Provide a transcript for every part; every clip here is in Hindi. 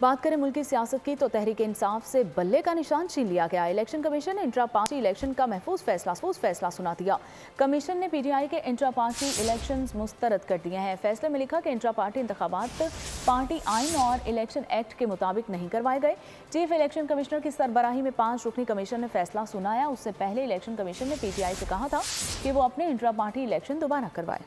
बात करें मुल्क की सियासत की तो तहरीक इंसाफ से बल्ले का निशान छीन लिया गया। इलेक्शन कमीशन ने इंट्रा पार्टी इलेक्शन का महफूज फैसला सुना दिया। कमीशन ने पीटीआई के इंट्रा पार्टी इलेक्शंस मुस्तरद कर दिए हैं। फैसले में लिखा कि इंट्रा पार्टी इंतखाबात पार्टी आइन और इलेक्शन एक्ट के मुताबिक नहीं करवाए गए। चीफ इलेक्शन कमिश्नर की सरबराही में 5 रुकनी कमीशन ने फैसला सुनाया। उससे पहले इलेक्शन कमीशन ने पीटीआई से कहा था कि वो अपने इंट्रा पार्टी इलेक्शन दोबारा करवाए।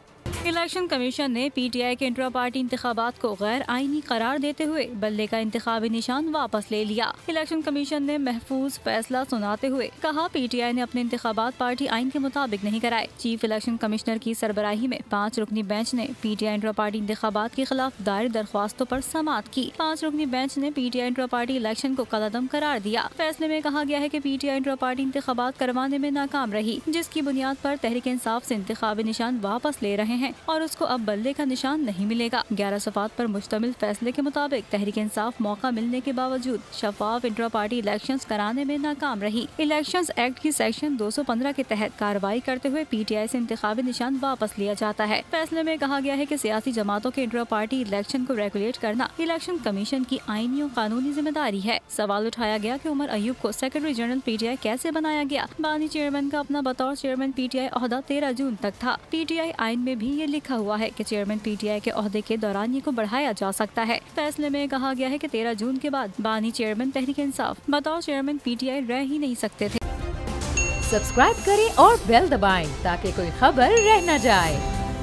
इलेक्शन कमीशन ने पीटीआई के इंट्रा पार्टी इंतखाबात को गैर आईनी करार देते हुए बल्ले का इंतखाबी निशान वापस ले लिया। इलेक्शन कमीशन ने महफूज फैसला सुनाते हुए कहा, पीटीआई ने अपने इंतखाबात पार्टी आइन के मुताबिक नहीं कराए। चीफ इलेक्शन कमिश्नर की सरबराही में 5 रुकनी बेंच ने पीटीआई इंट्रा पार्टी इंतखाबात के खिलाफ दायर दरख्वास्तों पर समाअत की। 5 रुकनी बेंच ने पीटीआई इंट्रा पार्टी इलेक्शन को कलअदम करार दिया। फैसले में कहा गया है कि पीटीआई इंट्रा पार्टी इंतखाबात करवाने में नाकाम रही, जिसकी बुनियाद पर तहरीक इंसाफ से इंतखाबी निशान वापस ले रहे हैं और उसको अब बल्ले का निशान नहीं मिलेगा। 11 सफ़ात पर मुश्तमिल फैसले के मुताबिक तहरीक इंसाफ मौका मिलने के बावजूद शफाफ इंट्रा पार्टी इलेक्शंस कराने में नाकाम रही। इलेक्शंस एक्ट की सेक्शन 215 के तहत कार्रवाई करते हुए पीटीआई से इंतखाबी निशान वापस लिया जाता है। फैसले में कहा गया है कि सियासी जमातों के इंट्रा पार्टी इलेक्शन को रेगुलेट करना इलेक्शन कमीशन की आईनी और कानूनी जिम्मेदारी है। सवाल उठाया गया कि उमर अयूब को सेक्रेटरी जनरल पीटीआई कैसे बनाया गया। बानी चेयरमैन का अपना बतौर चेयरमैन पीटीआई ओहदा 13 जून तक था। पीटीआई आइन में भी ये लिखा हुआ है कि चेयरमैन पीटीआई के ओहदे के दौरान ये को बढ़ाया जा सकता है। फैसले में कहा गया है कि 13 जून के बाद बानी चेयरमैन तहरीक इंसाफ बतौर चेयरमैन पीटीआई रह ही नहीं सकते थे। सब्सक्राइब करें और बेल दबाएं ताकि कोई खबर रह न जाए।